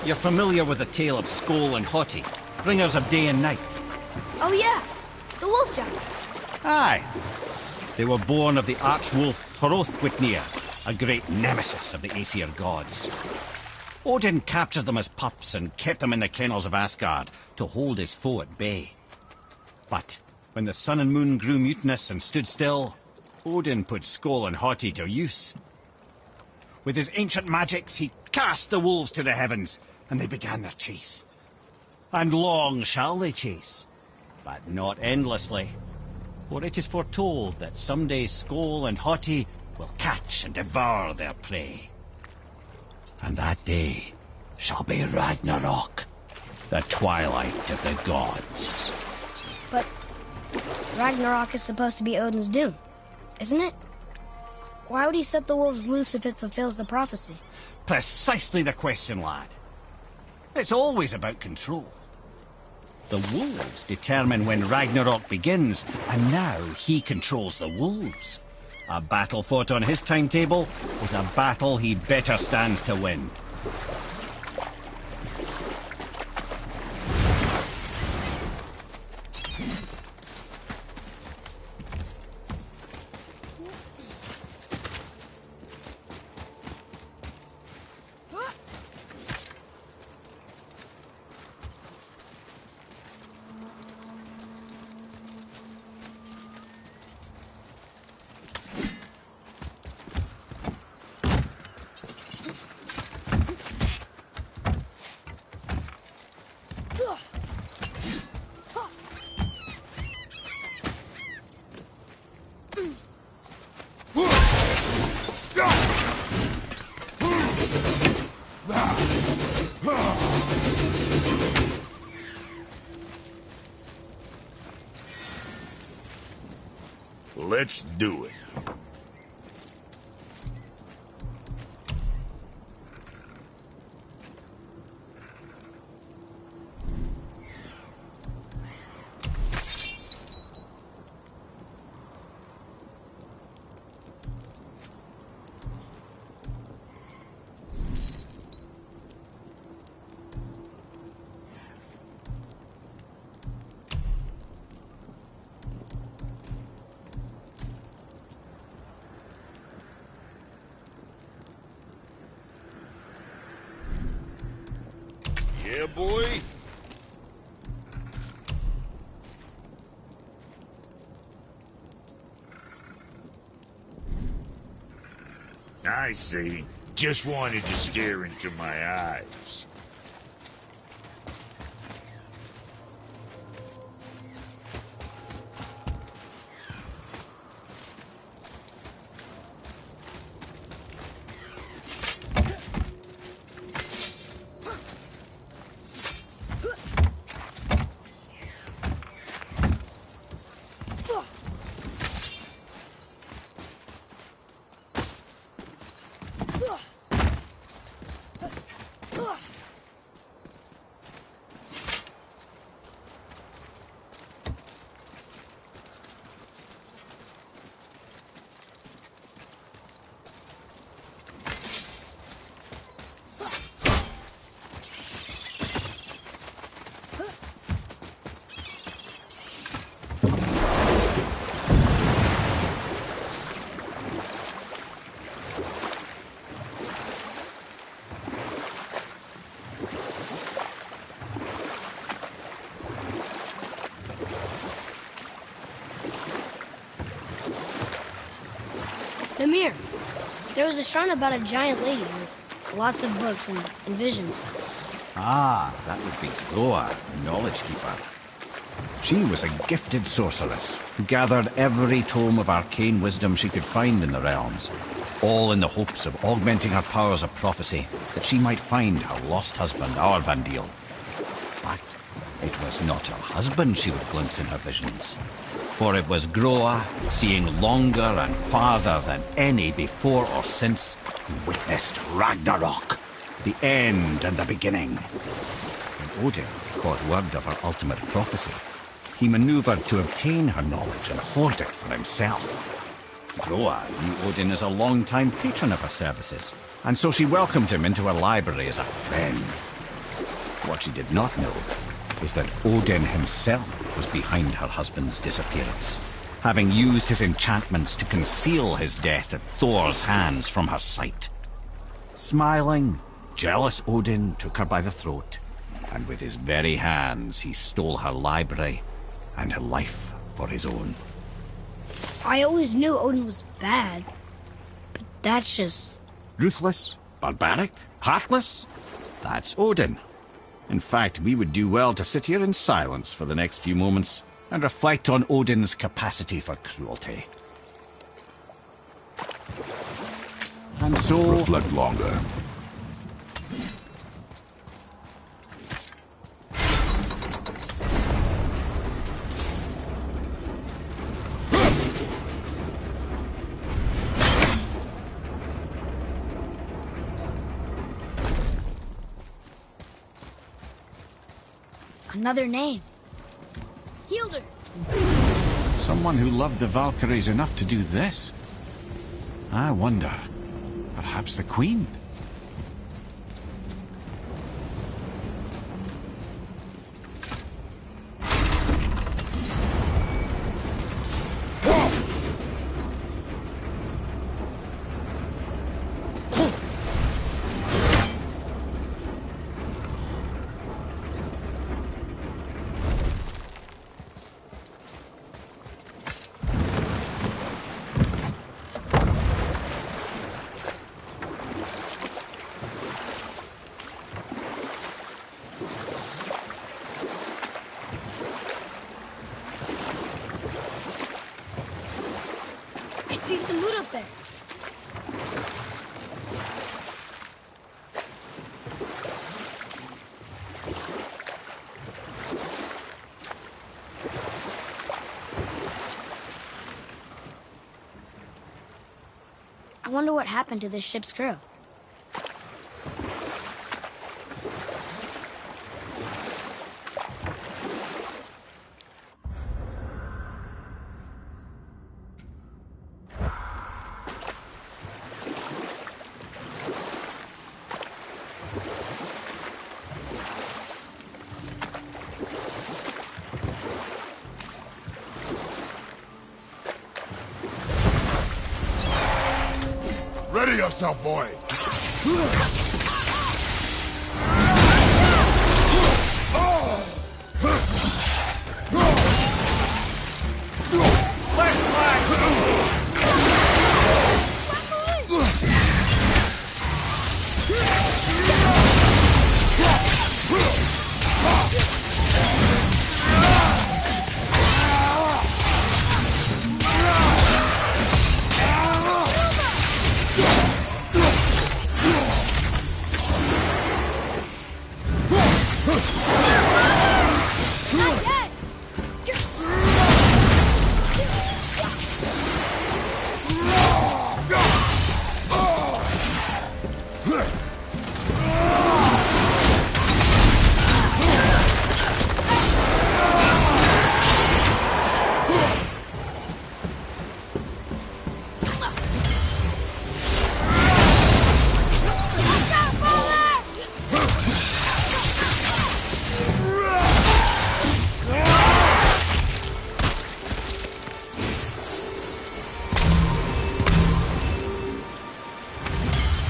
You're familiar with the tale of Skoll and Hoti, bringers of day and night? Oh yeah, the wolf giants. Aye. They were born of the arch-wolf Hrothwitnir, a great nemesis of the Aesir gods. Odin captured them as pups and kept them in the kennels of Asgard to hold his foe at bay. But when the sun and moon grew mutinous and stood still, Odin put Skoll and Hoti to use. With his ancient magics, he cast the wolves to the heavens, and they began their chase. And long shall they chase, but not endlessly. For it is foretold that someday Skoll and Hoti will catch and devour their prey. And that day shall be Ragnarok, the twilight of the gods. But Ragnarok is supposed to be Odin's doom, isn't it? Why would he set the wolves loose if it fulfills the prophecy? Precisely the question, lad. It's always about control. The wolves determine when Ragnarok begins, and now he controls the wolves. A battle fought on his timetable is a battle he better stands to win. Let's do it. Yeah, boy. I see. Just wanted to stare into my eyes. Mimir, there was a shrine about a giant lady with lots of books and visions. Ah, that would be Groa, the Knowledge Keeper. She was a gifted sorceress who gathered every tome of arcane wisdom she could find in the realms, all in the hopes of augmenting her powers of prophecy, that she might find her lost husband, Aurvandil. But it was not her husband she would glimpse in her visions, for it was Groa, seeing longer and farther than any before or since, who witnessed Ragnarok, the end and the beginning. When Odin caught word of her ultimate prophecy, he maneuvered to obtain her knowledge and hoard it for himself. Groa knew Odin as a long-time patron of her services, and so she welcomed him into her library as a friend. What she did not know is that Odin himself was behind her husband's disappearance, having used his enchantments to conceal his death at Thor's hands from her sight. Smiling, jealous Odin took her by the throat, and with his very hands he stole her library and her life for his own. I always knew Odin was bad, but that's just... Ruthless, barbaric, heartless? That's Odin. In fact, we would do well to sit here in silence for the next few moments and reflect on Odin's capacity for cruelty. And so... reflect longer. Another name. Hildur. Someone who loved the Valkyries enough to do this. I wonder, perhaps the Queen? I see some loot up there. I wonder what happened to this ship's crew. Ready yourself, boy!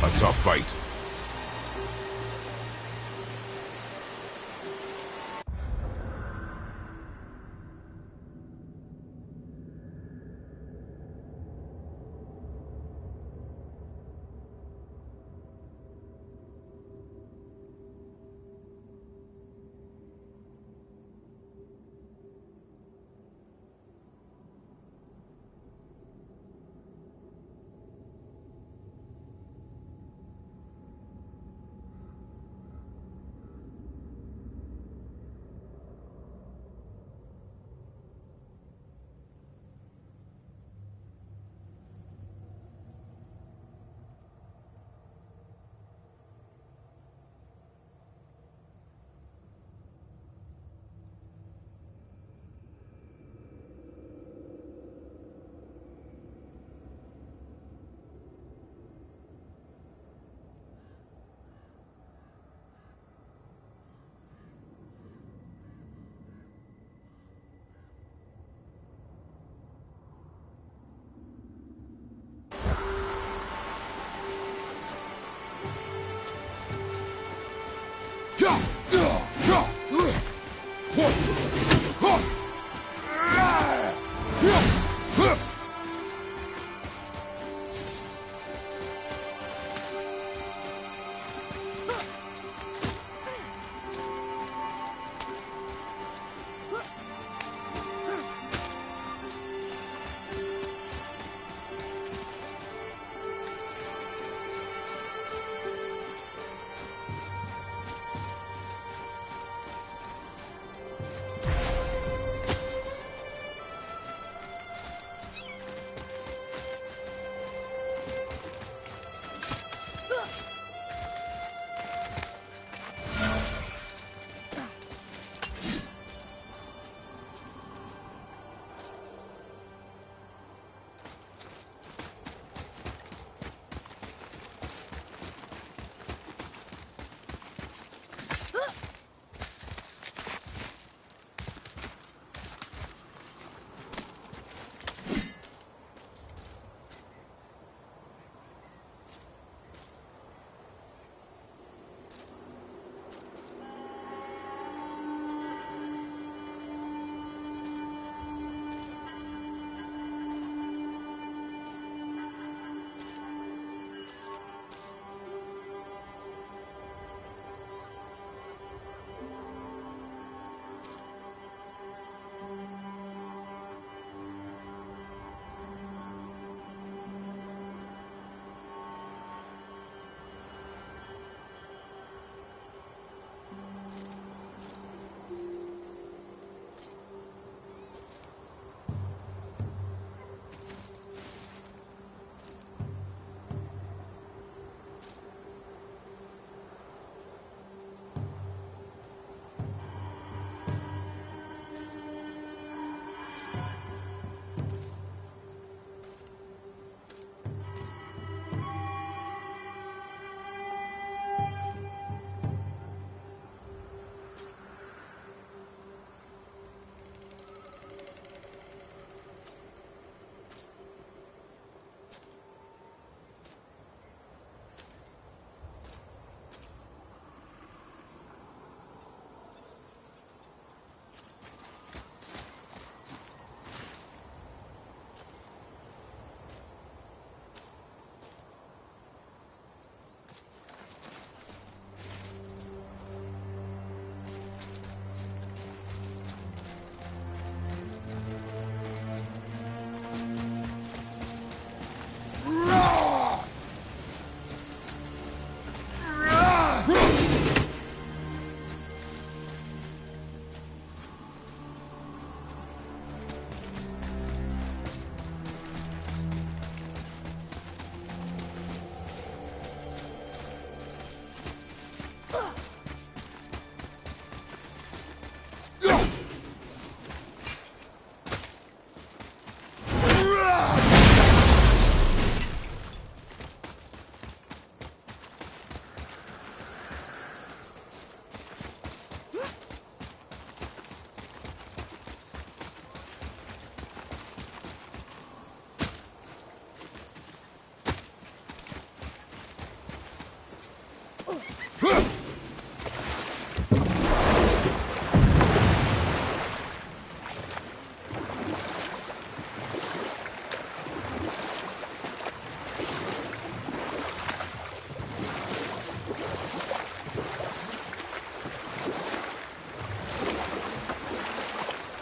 A tough fight.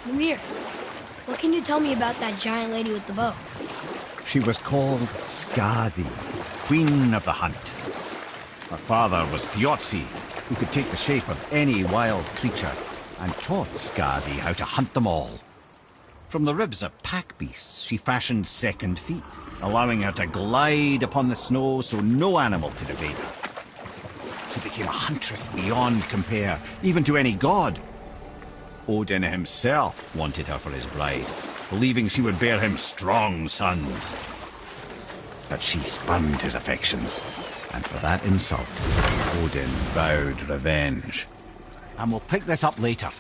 Ymir, what can you tell me about that giant lady with the bow? She was called Skadi, Queen of the Hunt. Her father was Thiotzi, who could take the shape of any wild creature, and taught Skadi how to hunt them all. From the ribs of pack beasts, she fashioned second feet, allowing her to glide upon the snow so no animal could evade her. She became a huntress beyond compare, even to any god. Odin himself wanted her for his bride, believing she would bear him strong sons. But she spurned his affections, and for that insult, Odin vowed revenge. And we'll pick this up later.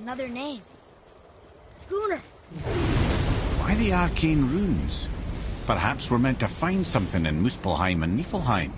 Another name. Gunnar. Why the arcane runes? Perhaps we're meant to find something in Muspelheim and Niflheim.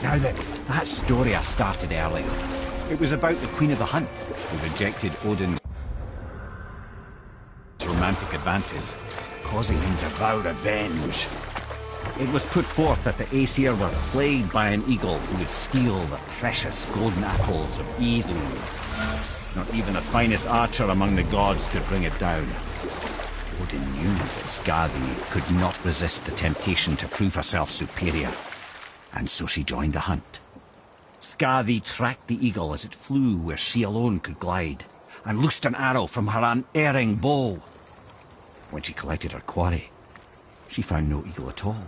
Now then, that story I started earlier, it was about the Queen of the Hunt, who rejected Odin's romantic advances, causing him to vow revenge. It was put forth that the Aesir were plagued by an eagle who would steal the precious golden apples of Idun. Not even the finest archer among the gods could bring it down. Odin knew that Skadi could not resist the temptation to prove herself superior, and so she joined the hunt. Skadi tracked the eagle as it flew where she alone could glide, and loosed an arrow from her unerring bow. When she collected her quarry, she found no eagle at all,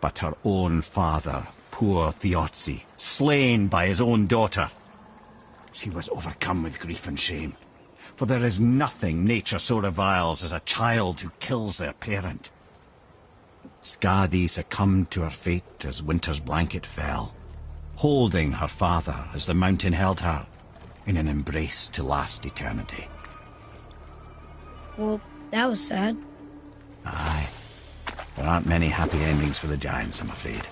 but her own father, poor Thiotzi, slain by his own daughter. She was overcome with grief and shame, for there is nothing nature so reviles as a child who kills their parent. Skadi succumbed to her fate as winter's blanket fell, holding her father as the mountain held her in an embrace to last eternity. Well, that was sad. Aye. There aren't many happy endings for the giants, I'm afraid.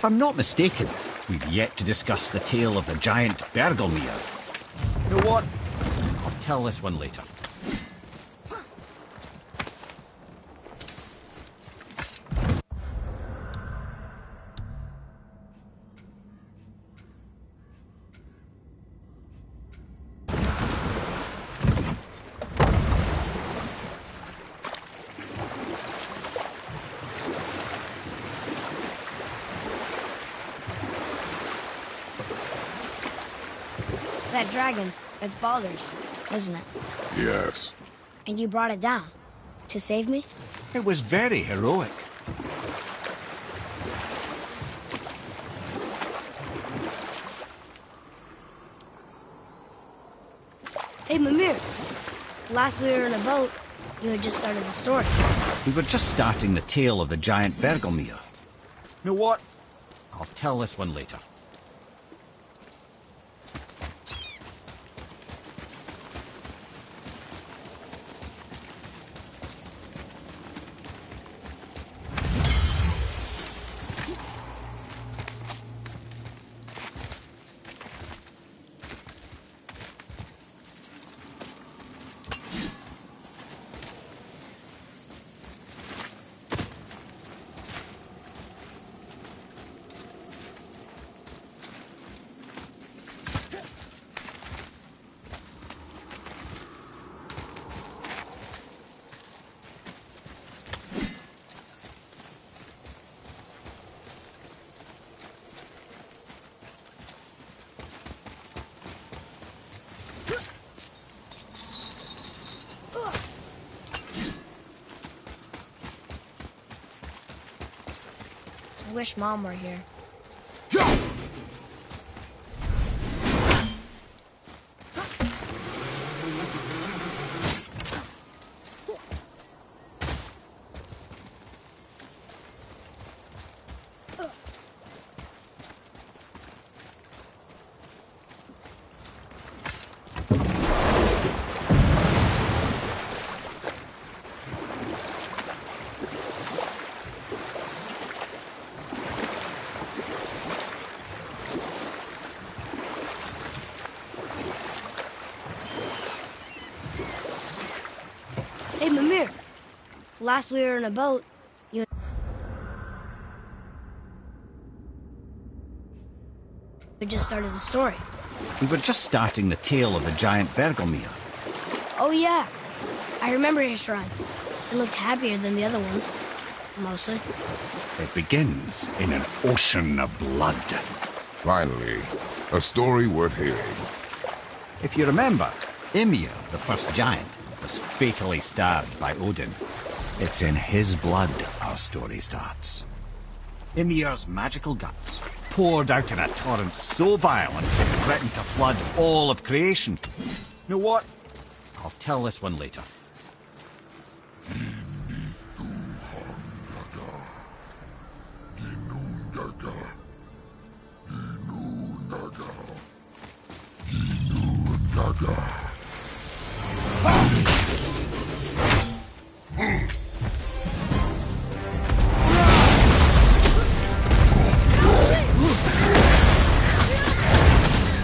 If I'm not mistaken, we've yet to discuss the tale of the giant Bergelmere. You know what? I'll tell this one later. That dragon, it's Baldur's, isn't it? Yes. And you brought it down to save me? It was very heroic. Hey, Mimir. Last we were in a boat, you had just started the story. We were just starting the tale of the giant Bergelmere. You know what? I'll tell this one later. I wish Mom were here. Hey, Mimir. Last we were in a boat, you just started the story. We were just starting the tale of the giant Bergelmere. Oh, yeah. I remember his shrine. It looked happier than the other ones. Mostly. It begins in an ocean of blood. Finally, a story worth hearing. If you remember, Ymir, the first giant, was fatally stabbed by Odin. It's in his blood our story starts. Ymir's magical guts poured out in a torrent so violent it threatened to flood all of creation. You know what? I'll tell this one later.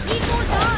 Need more time!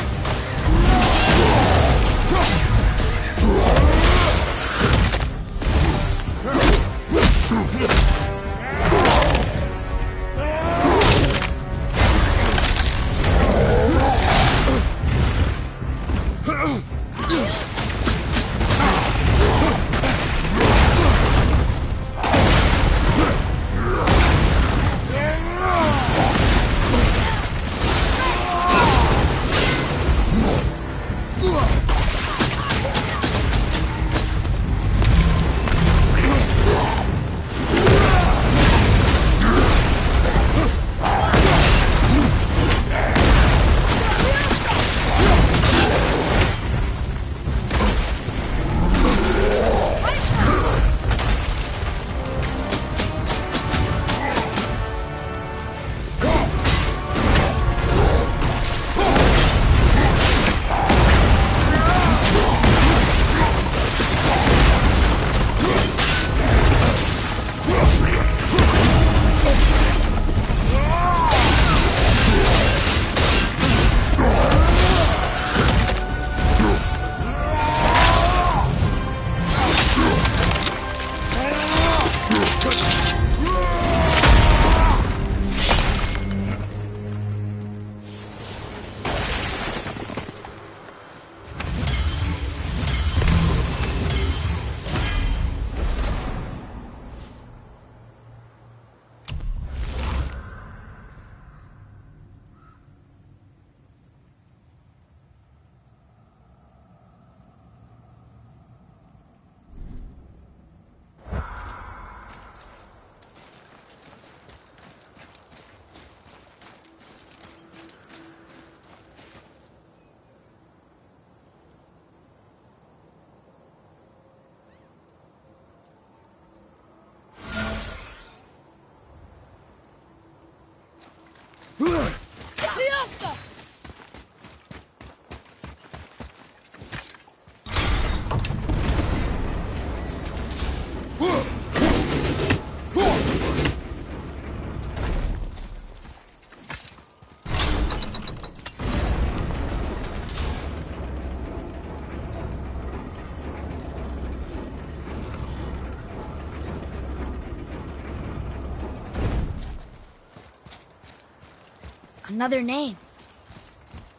Another name.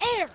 Air!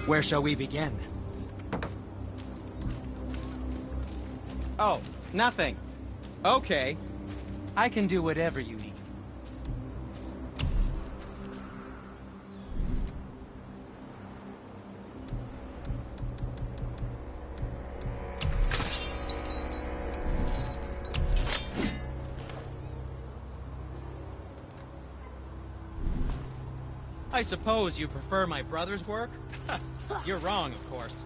Where shall we begin? Oh, nothing. Okay. I can do whatever you need. I suppose you prefer my brother's work? You're wrong, of course.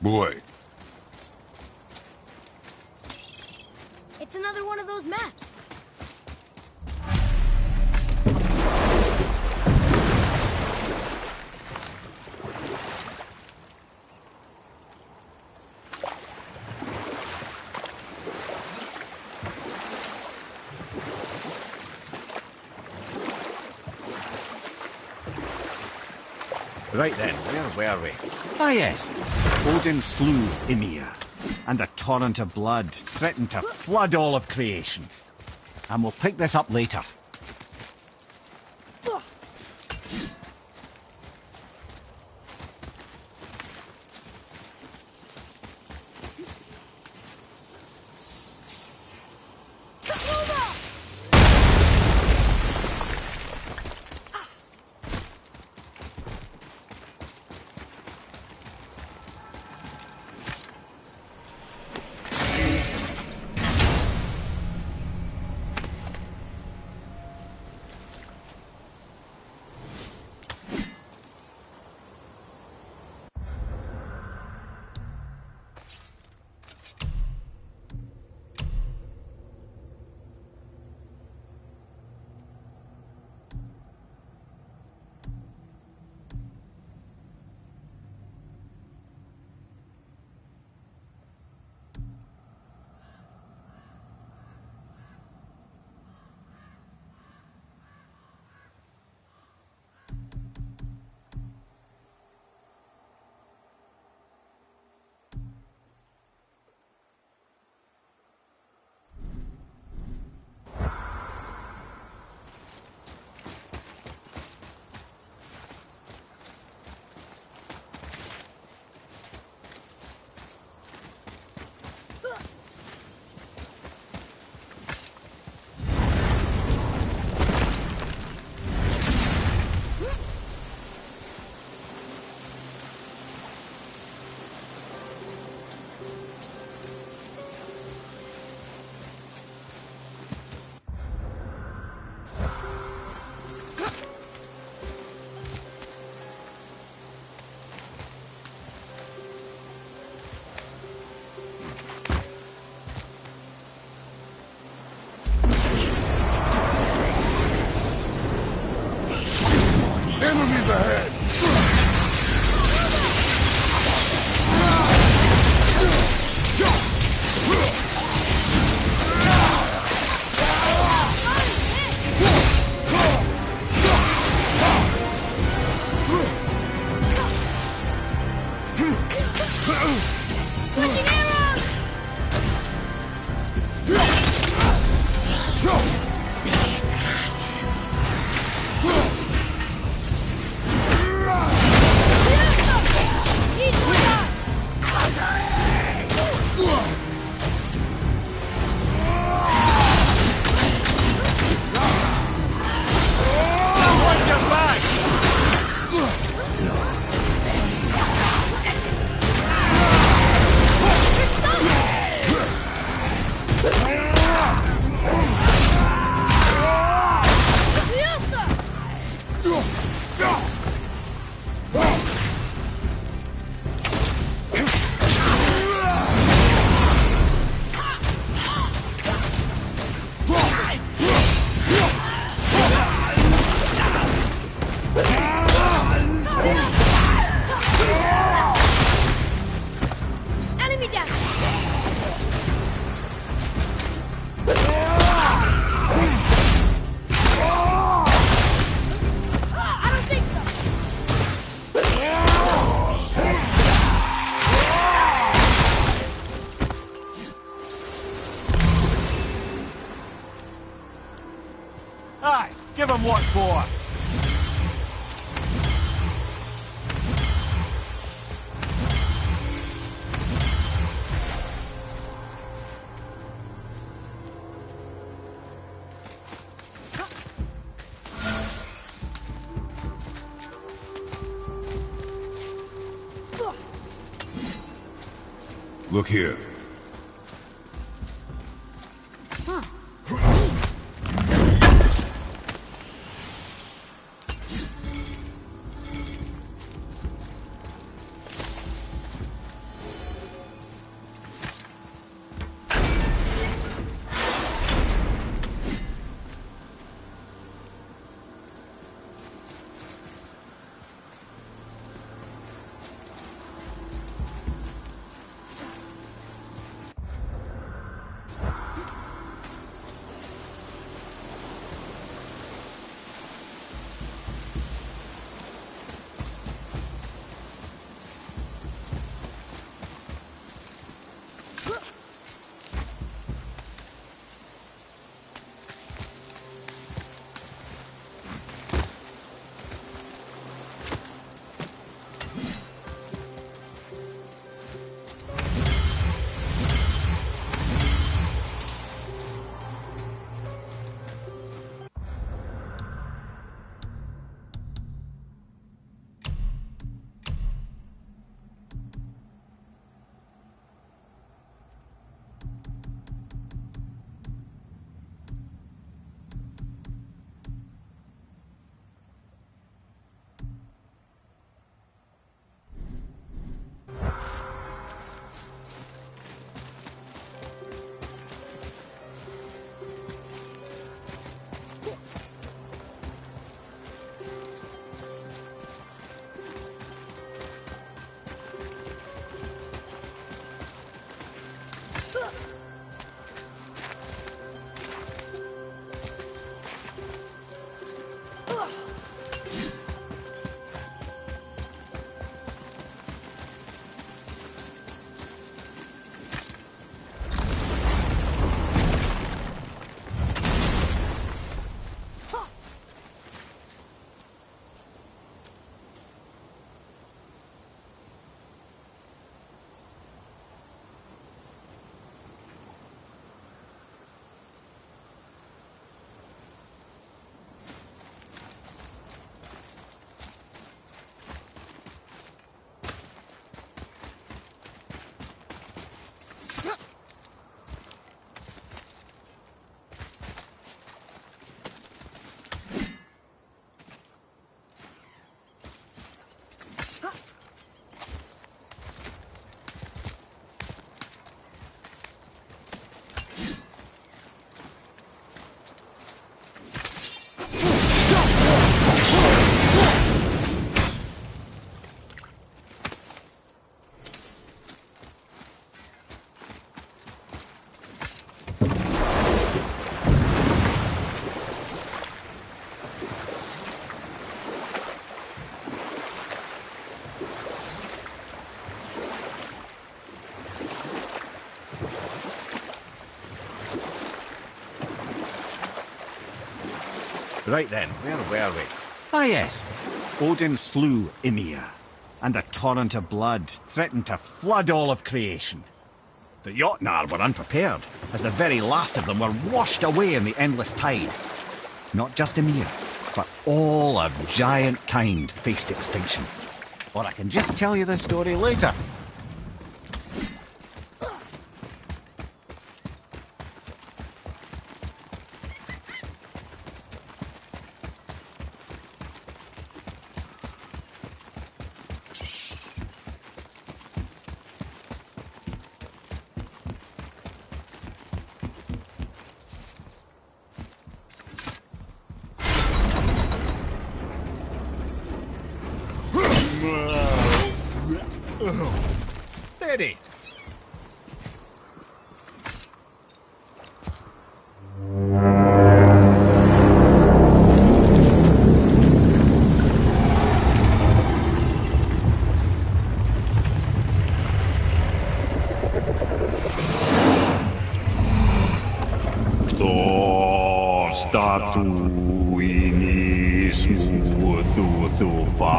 Boy, It's another one of those maps. Right then, where were we? Ah yes, Odin slew Ymir, and the torrent of blood threatened to flood all of creation. And we'll pick this up later. enemies ahead! Aye, give him what for. Look here. Right then, where were we? Ah yes, Odin slew Ymir, and a torrent of blood threatened to flood all of creation. The Jotnar were unprepared, as the very last of them were washed away in the endless tide. Not just Ymir, but all of giant kind faced extinction. Or I can just tell you the story later. Ready. Statu inismu tutufa.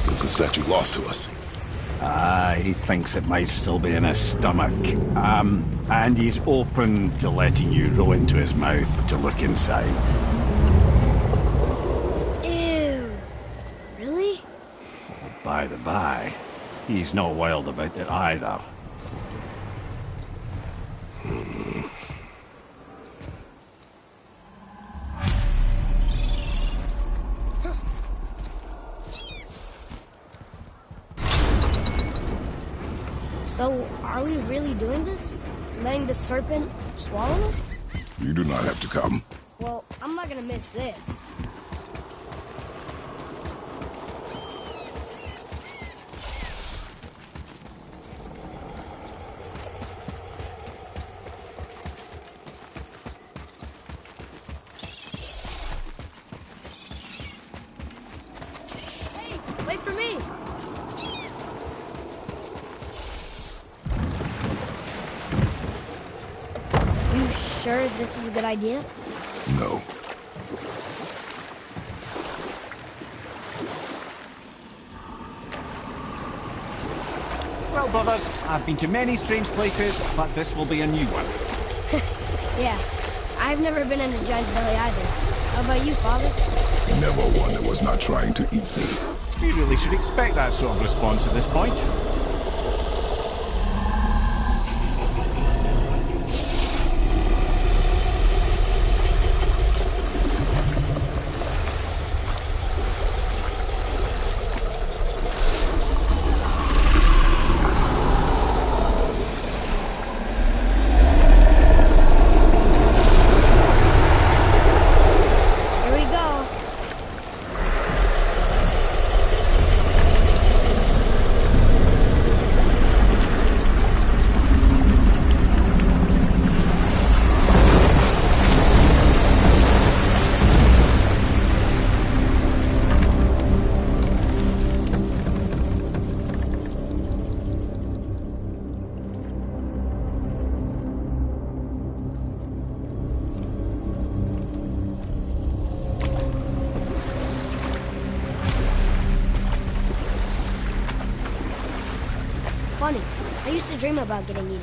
Is the statue lost to us? He thinks it might still be in his stomach. And he's open to letting you roll into his mouth to look inside. Ew. Really? By the by, he's not wild about it either. So, are we really doing this? Letting the serpent swallow us? You do not have to come. Well, I'm not gonna miss this. Hey, wait for me! You sure this is a good idea? No. Well, brothers, I've been to many strange places, but this will be a new one. Yeah. I've never been in a giant's belly either. How about you, Father? Never one that was not trying to eat me. We really should expect that sort of response at this point. Here we go. Funny. I used to dream about getting eaten.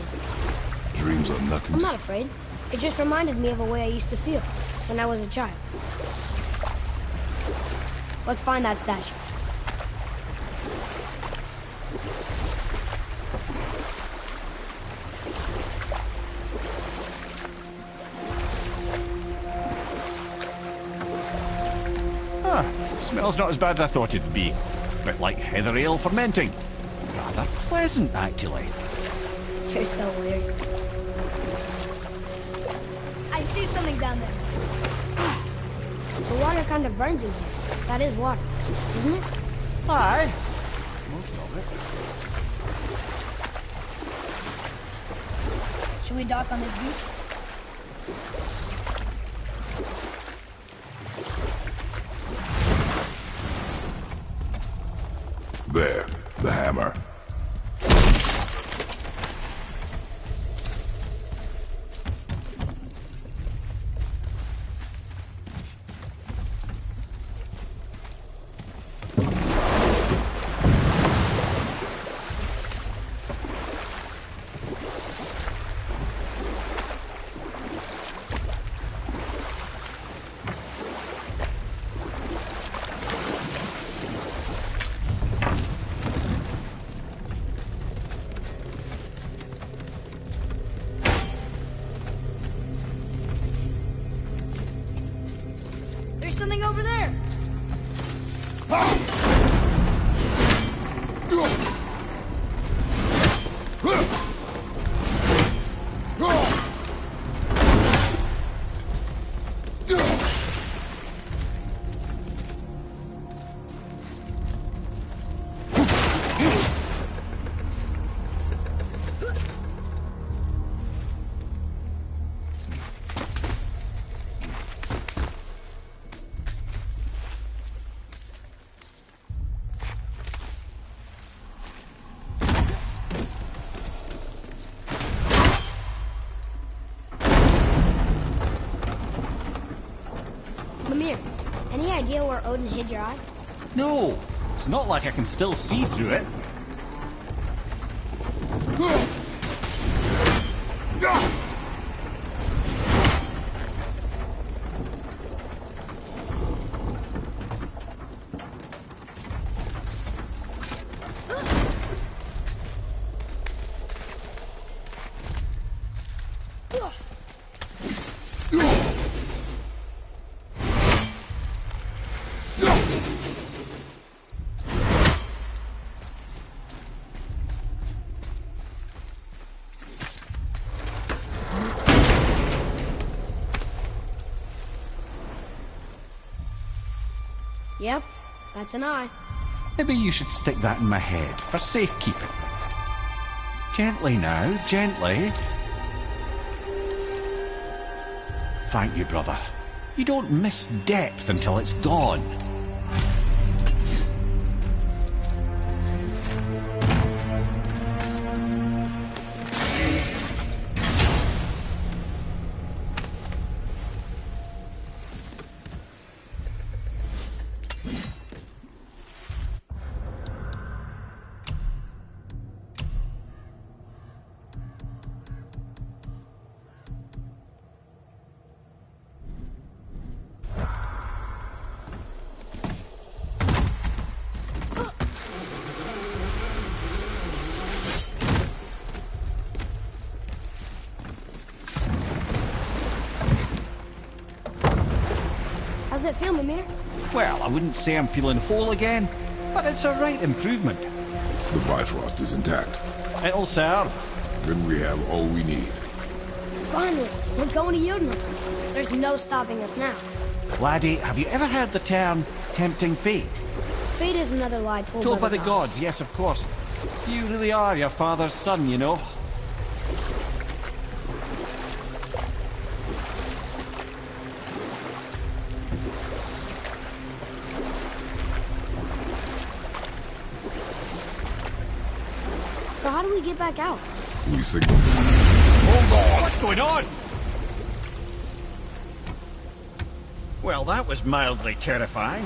Dreams are nothing I'm to... not afraid. It just reminded me of a way I used to feel when I was a child. Let's find that statue. Smells not as bad as I thought it'd be. Bit like heather ale fermenting. Rather pleasant, actually. You're so weird. I see something down there. The water kind of burns in here. That is water, isn't it? Aye. Most of it. Should we dock on this beach? There, the hammer. There's something over there. Lemire, any idea where Odin hid your eye? No, it's not like I can still see through it. Yep, that's an eye. Maybe you should stick that in my head for safekeeping. Gently now, gently. Thank you, brother. You don't miss depth until it's gone. How's it feel, Mimir? Well, I wouldn't say I'm feeling whole again, but it's a right improvement. The Bifrost is intact. It'll serve. Then we have all we need. Finally, we're going to Jotunheim. There's no stopping us now. Laddie, have you ever heard the term tempting fate? Fate is another lie Told by the gods, yes, of course. You really are your father's son, you know. So how do we get back out? We signal. Hold on! What's going on? Well, that was mildly terrifying.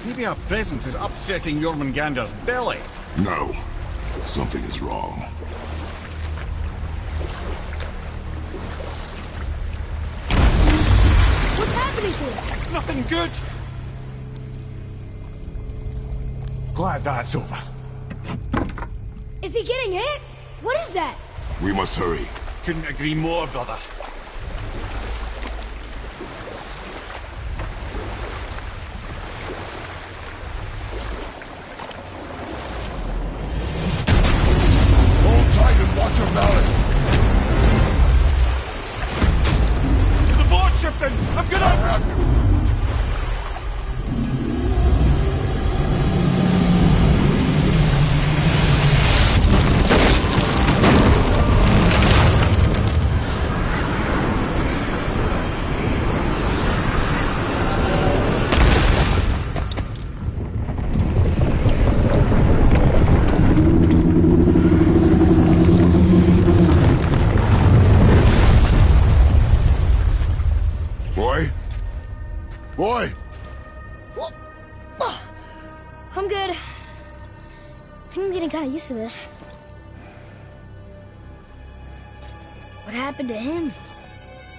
Maybe our presence is upsetting Jormungandr's belly. No. Something is wrong. What's happening to it? Nothing good. Glad that's over. Is he getting hit? What is that? We must hurry. Couldn't agree more, brother. Hold tight and watch your balance. The board shifting! I'm gonna... kind of used to this. What happened to him?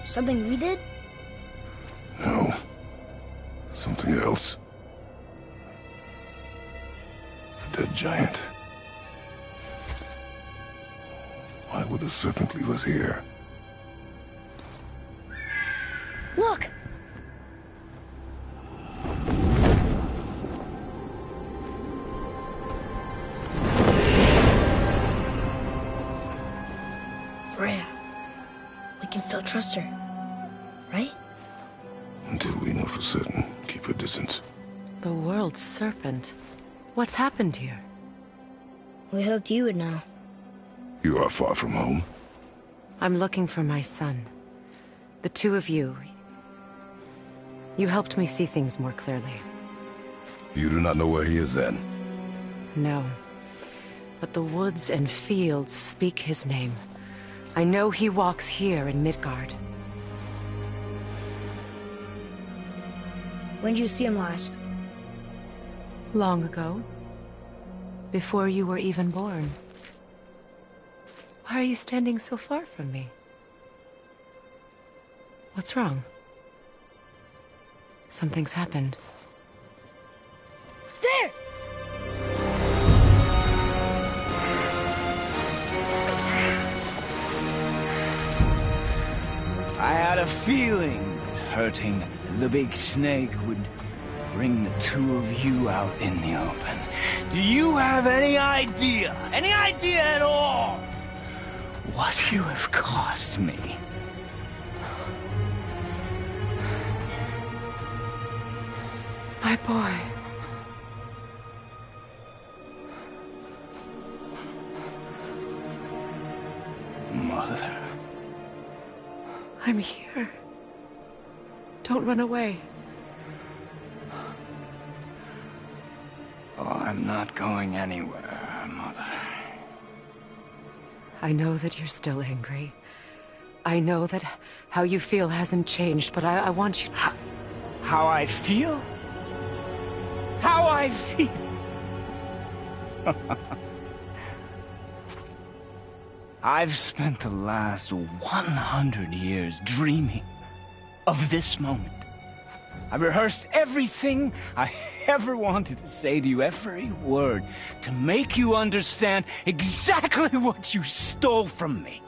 Something we did? No. Something else. A dead giant. Why would the serpent leave us here? Look! Freya. We can still trust her, right? Until we know for certain, keep her distance. The world's serpent. What's happened here? We hoped you would know. You are far from home. I'm looking for my son. The two of you. You helped me see things more clearly. You do not know where he is then? No. But the woods and fields speak his name. I know he walks here in Midgard. When did you see him last? Long ago. Before you were even born. Why are you standing so far from me? What's wrong? Something's happened. There! I had a feeling that hurting the big snake would bring the two of you out in the open. Do you have any idea at all, what you have cost me? My boy. Mother. I'm here. Don't run away. Oh, I'm not going anywhere, Mother. I know that you're still angry. I know that how you feel hasn't changed, but I want you... How I feel? How I feel? I've spent the last 100 years dreaming of this moment. I've rehearsed everything I ever wanted to say to you, every word, to make you understand exactly what you stole from me.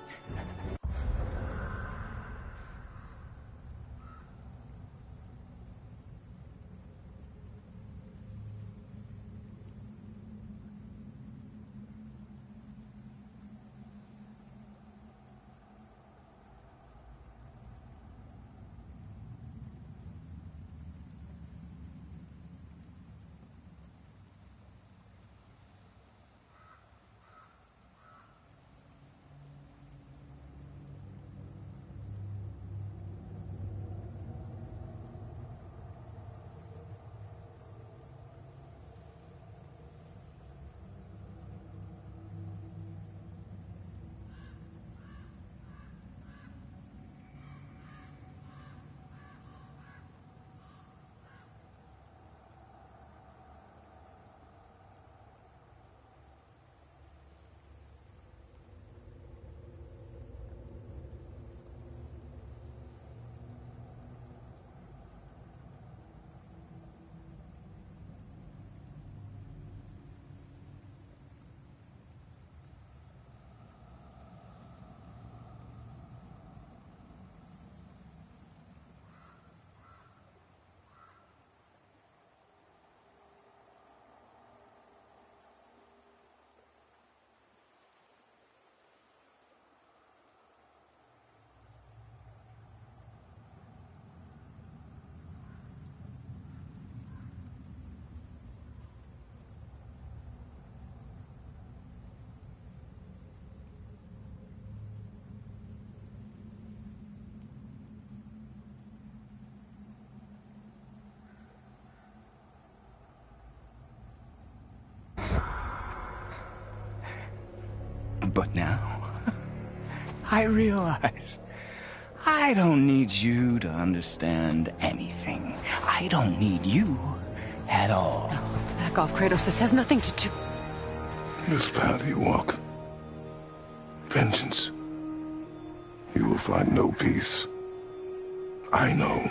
But now, I realize I don't need you to understand anything. I don't need you at all. No, back off, Kratos. This has nothing to do... This path you walk, vengeance, you will find no peace. I know.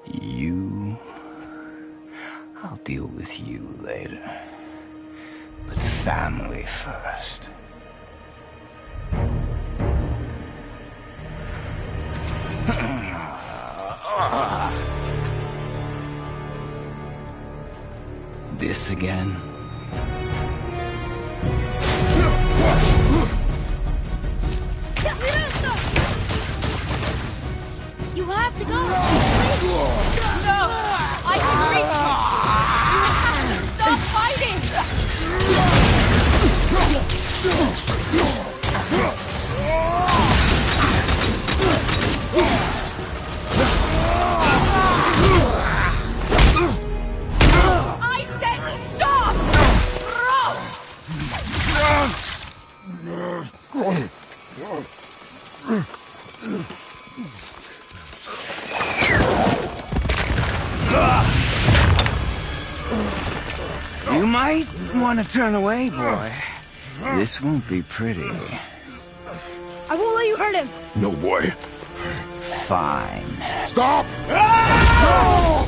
You... I'll deal with you later. But family first. This again? You have to go! No! I can reach you! You have to stop fighting! I said stop! You might want to turn away, boy. This won't be pretty. I won't let you hurt him! No, boy. Fine. Stop! No!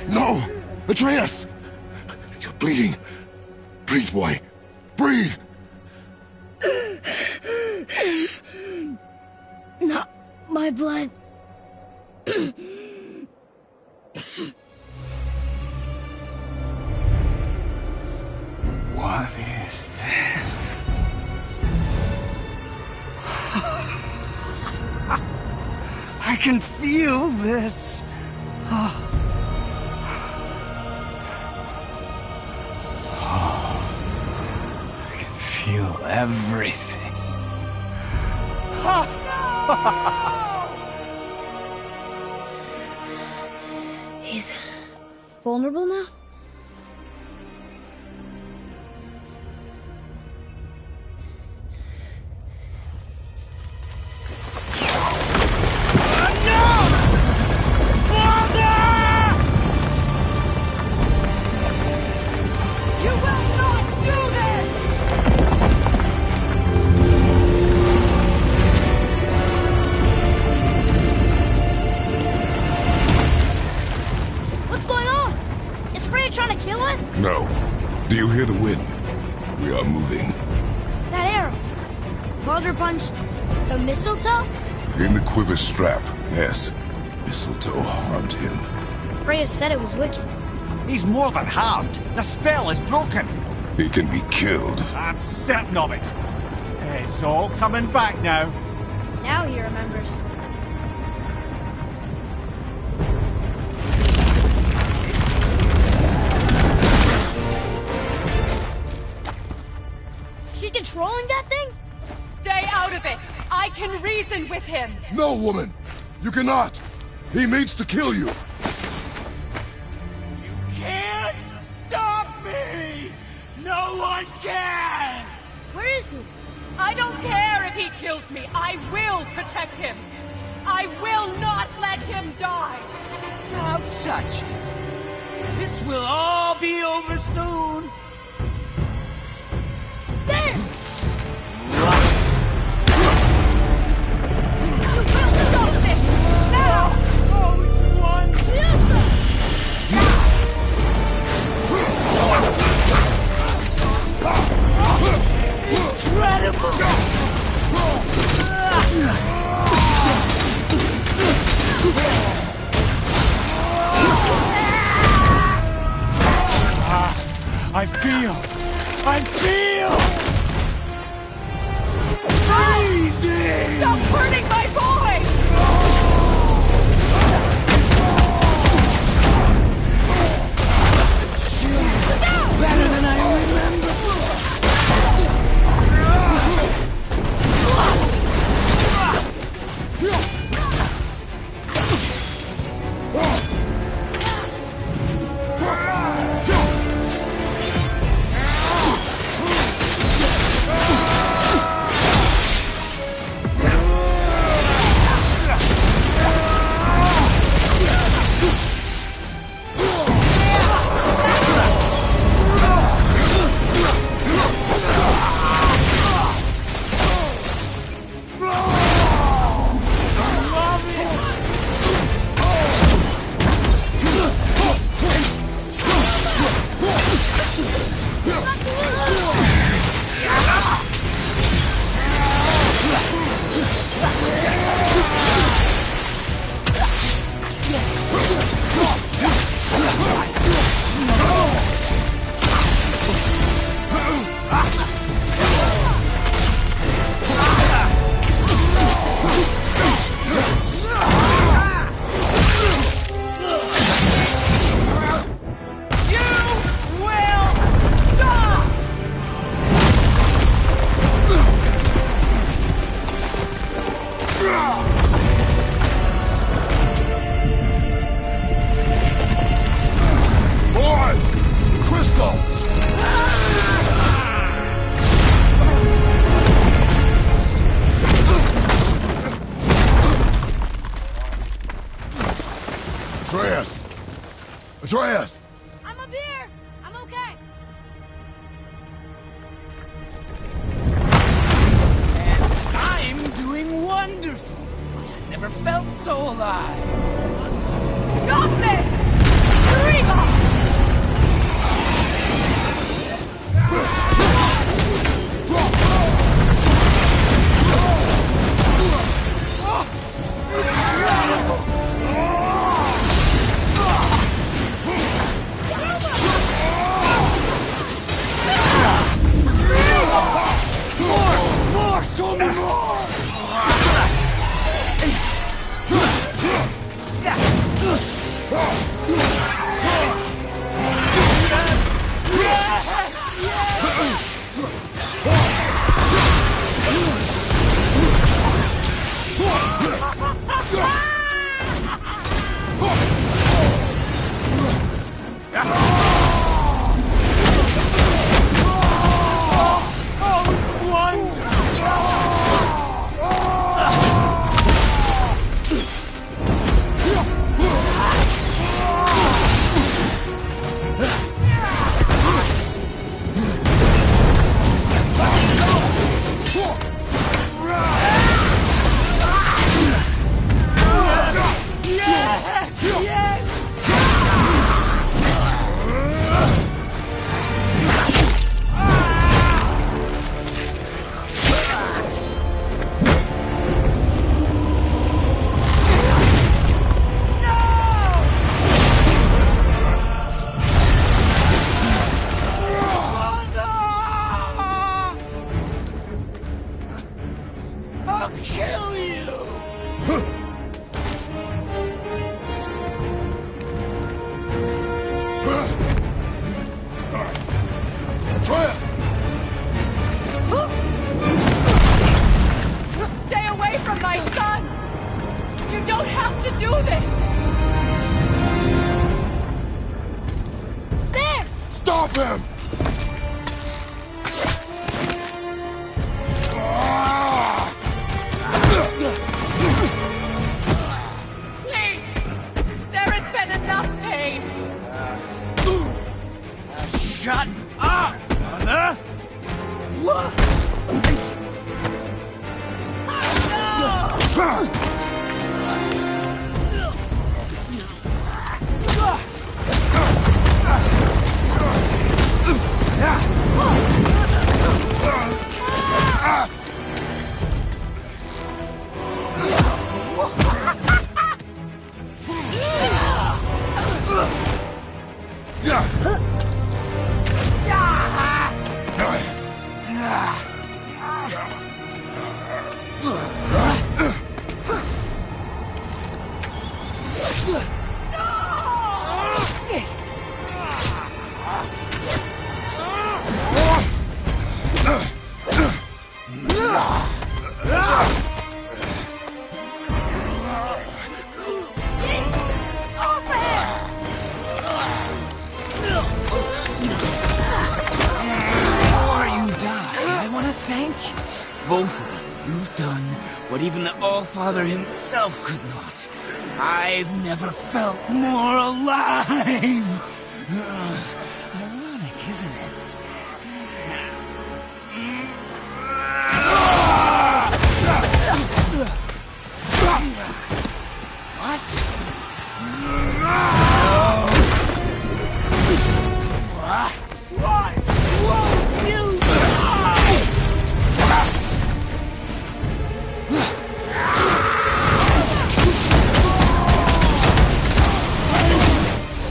No! Atreus! You're bleeding. Breathe, boy. Breathe! Not my blood. What is this? I can feel this. I can feel everything. He's vulnerable now? No. Do you hear the wind? We are moving. That arrow. Baldur punched the mistletoe? In the quiver strap, yes. Mistletoe harmed him. Freya said it was wicked. He's more than harmed. The spell is broken. He can be killed. I'm certain of it. It's all coming back now. Now he remembers. She's controlling that thing? Stay out of it! I can reason with him! No, woman! You cannot! He means to kill you! You can't stop me! No one can! Where is he? I don't care if he kills me! I will protect him! I will not let him die! Don't touch him. This will all be over soon. There! You will stop this! Now! Those ones! Incredible! I feel! Freezing! Stop hurting my boy! Better than I remember! Atreus! I'm up here! I'm okay! And I'm doing wonderful. I've never felt so alive. Stop this! Reba! More! Show me more! I'll kill you! Atreus! Stay away from my son! You don't have to do this! There! Stop him! Please! There has been enough pain! Shut up, mother! What? Both of you, you've done what even the All-Father himself could not. I've never felt more alive! Ironic, isn't it? What? Why won't you die?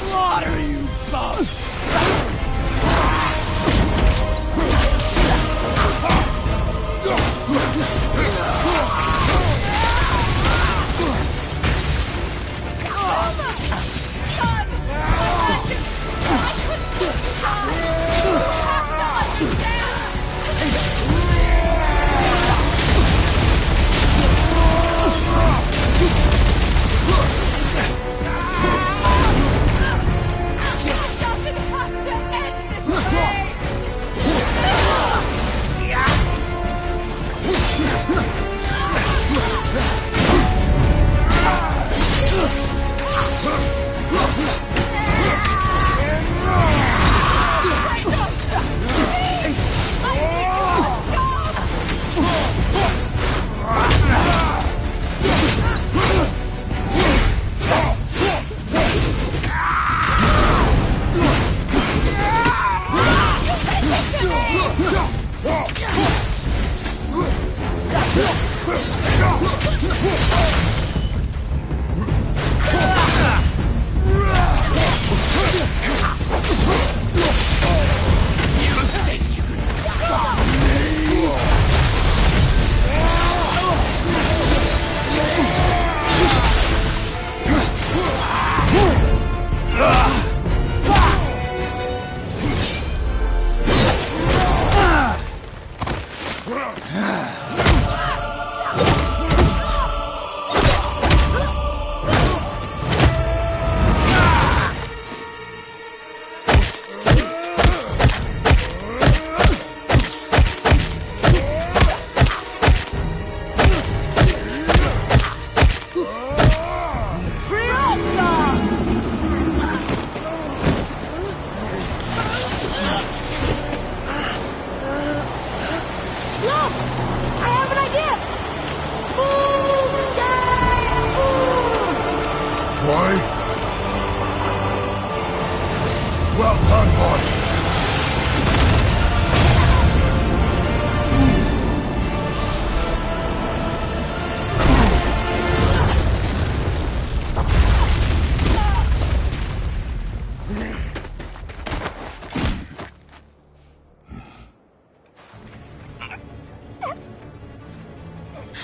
Slaughter you both!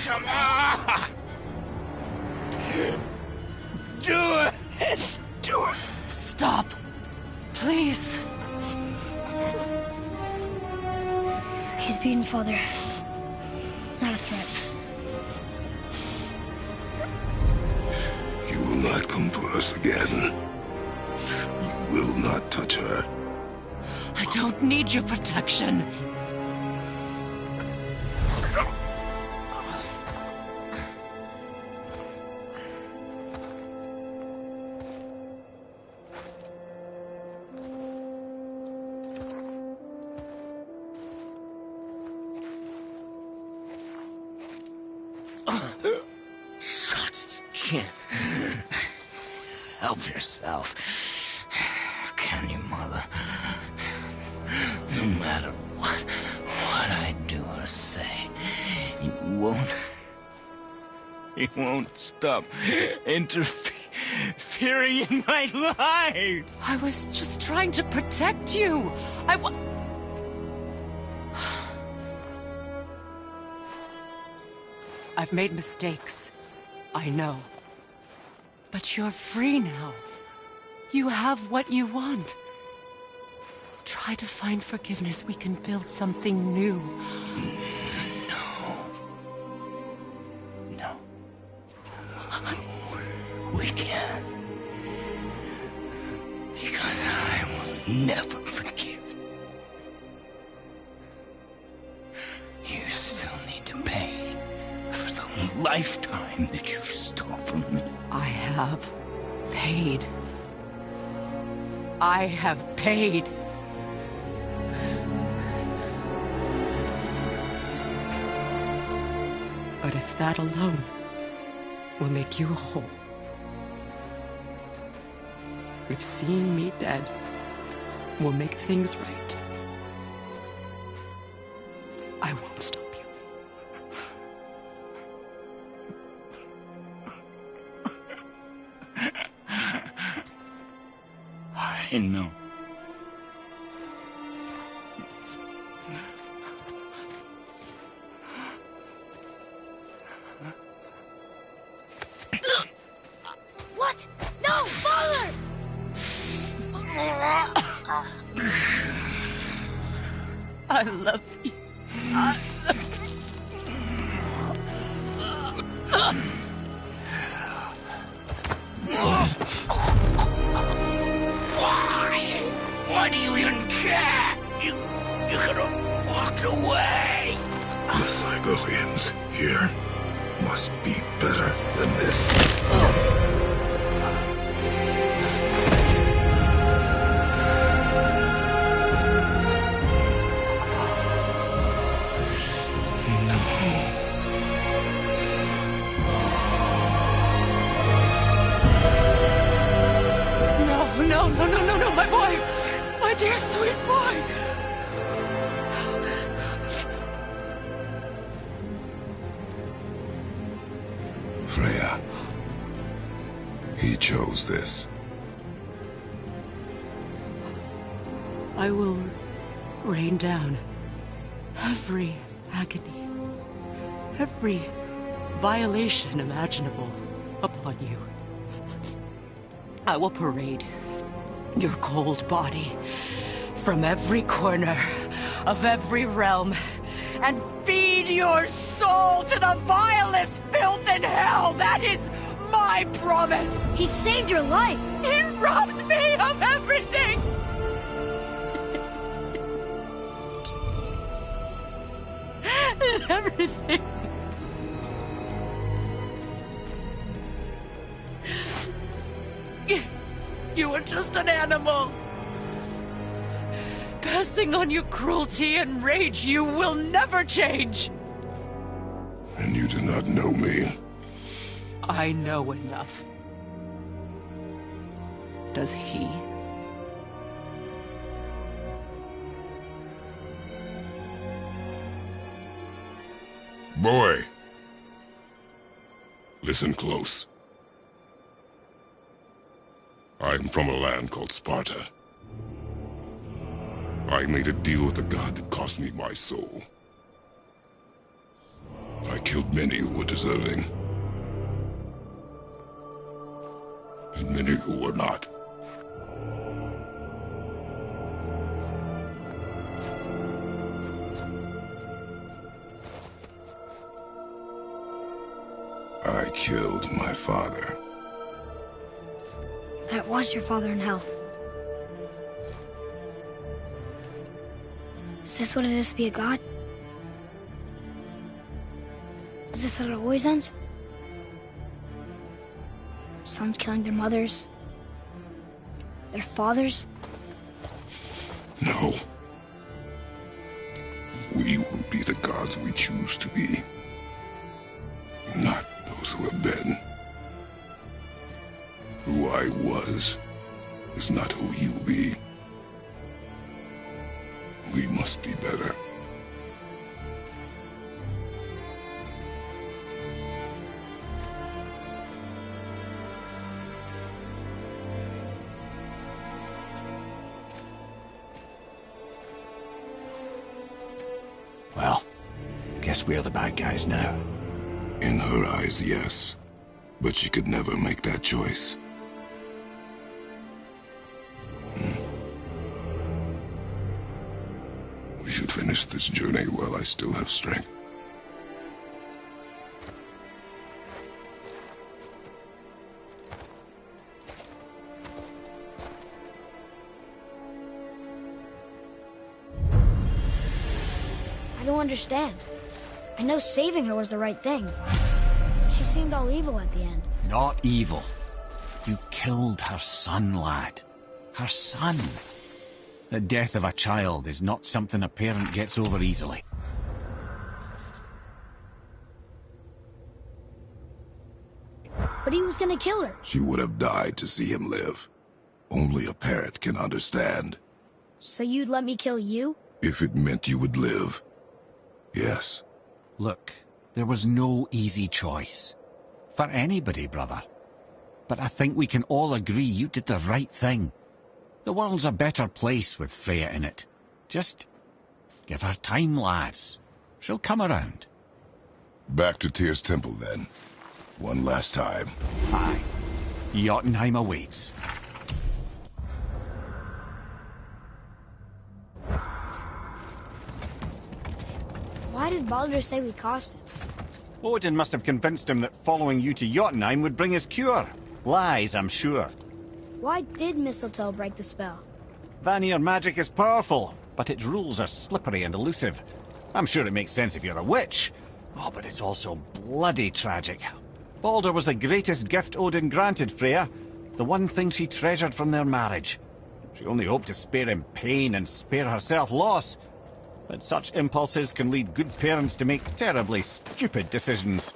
Come on! Do it! Do it! Stop. Please. He's beaten, Father. Not a threat. You will not come for us again. You will not touch her. I don't need your protection. Help yourself. Can you, Mother? No matter what I do or say, you won't stop interfering in my life. I was just trying to protect you. I've made mistakes. I know. But you're free now. You have what you want. Try to find forgiveness. We can build something new. No. We can't. Because I will never forgive. You still need to pay for the lifetime that you stole from me. I have paid. I have paid. But if that alone will make you whole, if seeing me dead will make things right, I won't stop you. I know. What? No, Father! I love you. Why do you even care? You could have walked away. The Cygolians here must be better than this. No, my boy! My dear sweet boy! Freya. He chose this. I will rain down every agony, every violation imaginable upon you. I will parade your cold body from every corner of every realm and feed your soul to the vilest filth in hell. That is my promise. He saved your life. He robbed me of everything. Everything. You were just an animal. Passing on your cruelty and rage, you will never change. And you do not know me. I know enough. Does he? Boy! Listen close. I'm from a land called Sparta. I made a deal with a god that cost me my soul. I killed many who were deserving. And many who were not. I killed my father. That was your father in hell. Is this what it is to be a god? Is this how it always ends? Sons killing their mothers? Their fathers? No. We will be the gods we choose to be. Not those who have been. Who I was is not who you'll be. We must be better. Well, guess we're the bad guys now. In her eyes, yes. But she could never make that choice. We should finish this journey while I still have strength. I don't understand. I know saving her was the right thing. But she seemed all evil at the end. Not evil. You killed her son, lad. Her son. The death of a child is not something a parent gets over easily. But he was gonna kill her. She would have died to see him live. Only a parent can understand. So you'd let me kill you? If it meant you would live. Yes. Look, there was no easy choice. For anybody, brother. But I think we can all agree you did the right thing. The world's a better place with Freya in it. Just give her time, lads. She'll come around. Back to Tyr's temple, then. One last time. Aye. Jotunheim awaits. Why did Baldur say we cost him? Odin must have convinced him that following you to Jotunheim would bring his cure. Lies, I'm sure. Why did mistletoe break the spell? Vanir magic is powerful, but its rules are slippery and elusive. I'm sure it makes sense if you're a witch. Oh, but it's also bloody tragic. Baldur was the greatest gift Odin granted Freya, the one thing she treasured from their marriage. She only hoped to spare him pain and spare herself loss. But such impulses can lead good parents to make terribly stupid decisions.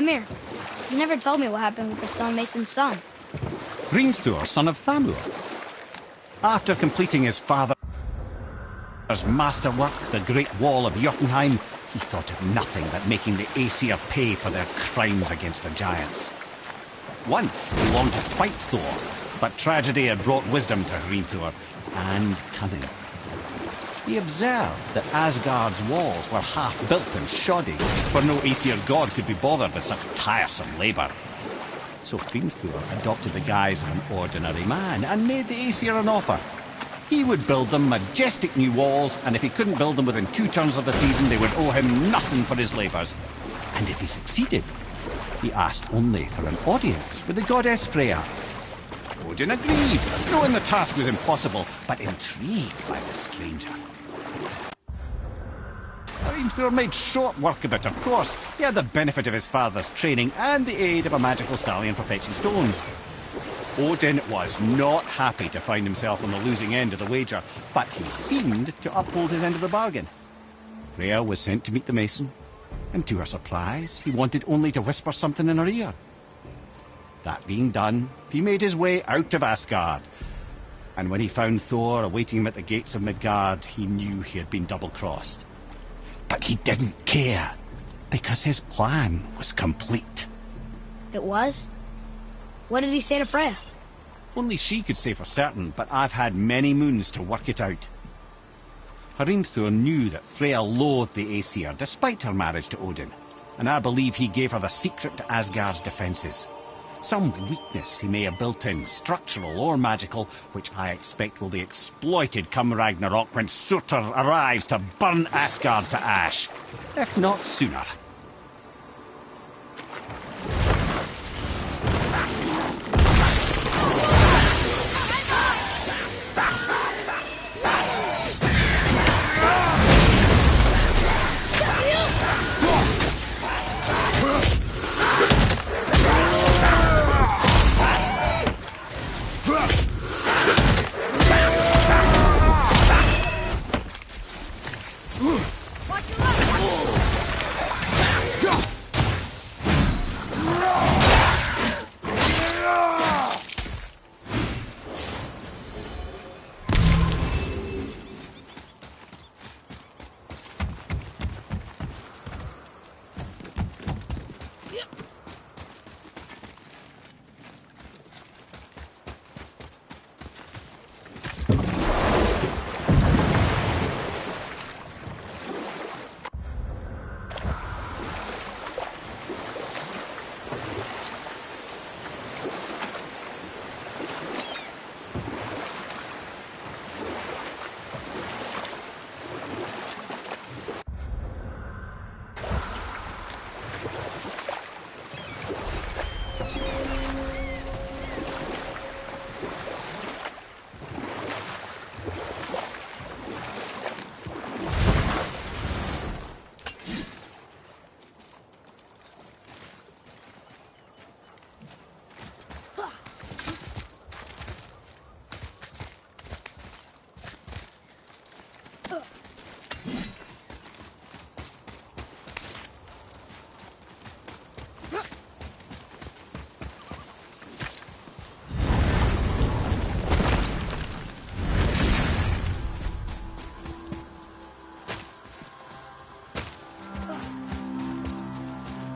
Mimir, you never told me what happened with the stonemason's son. Hrimthur, son of Thamur. After completing his father's masterwork, the Great Wall of Jotunheim, he thought of nothing but making the Aesir pay for their crimes against the giants. Once he longed to fight Thor, but tragedy had brought wisdom to Hrimthur, and cunning. He observed that Asgard's walls were half-built and shoddy, for no Aesir god could be bothered with such tiresome labour. So Hrimthur adopted the guise of an ordinary man and made the Aesir an offer. He would build them majestic new walls, and if he couldn't build them within 2 turns of the season, they would owe him nothing for his labours. And if he succeeded, he asked only for an audience with the goddess Freya. Odin agreed, knowing the task was impossible, but intrigued by the stranger. Hrimthur made short work of it, of course. He had the benefit of his father's training and the aid of a magical stallion for fetching stones. Odin was not happy to find himself on the losing end of the wager, but he seemed to uphold his end of the bargain. Freya was sent to meet the mason, and to her surprise, he wanted only to whisper something in her ear. That being done, he made his way out of Asgard. And when he found Thor awaiting him at the gates of Midgard, he knew he had been double-crossed. But he didn't care, because his plan was complete. It was? What did he say to Freya? Only she could say for certain, but I've had many moons to work it out. Hrimthur knew that Freya loathed the Aesir, despite her marriage to Odin, and I believe he gave her the secret to Asgard's defences. Some weakness he may have built in, structural or magical, which I expect will be exploited come Ragnarok when Surtur arrives to burn Asgard to ash. If not sooner.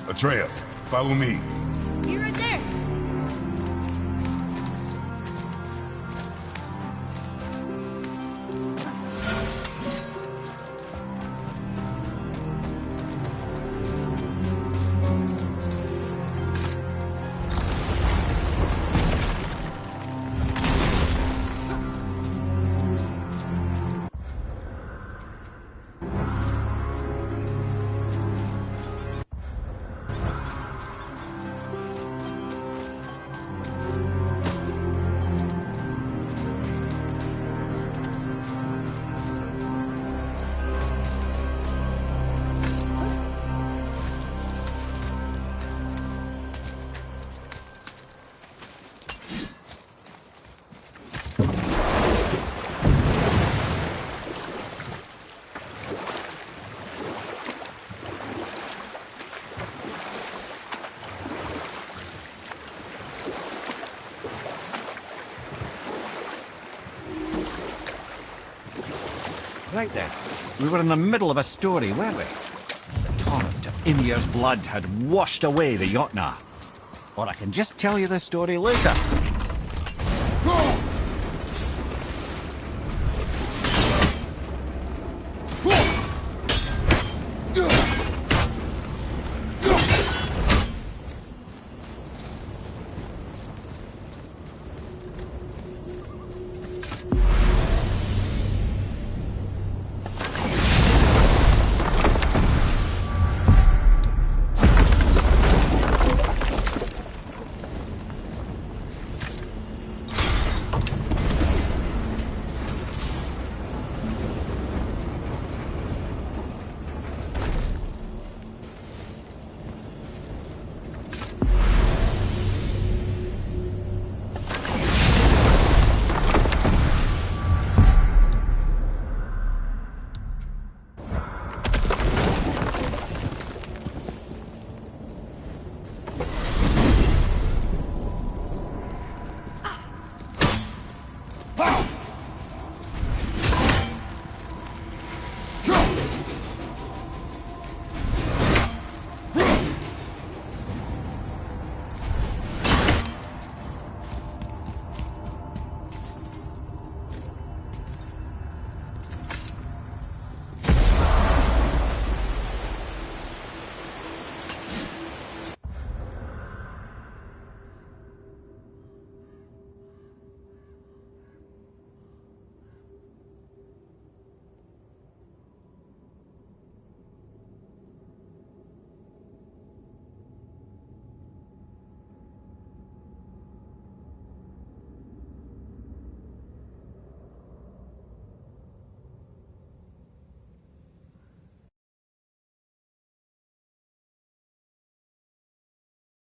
Atreus, follow me. You're right there. Right then, we were in the middle of a story, weren't we? The torrent of Ymir's blood had washed away the Jotnar. Or I can just tell you the story later.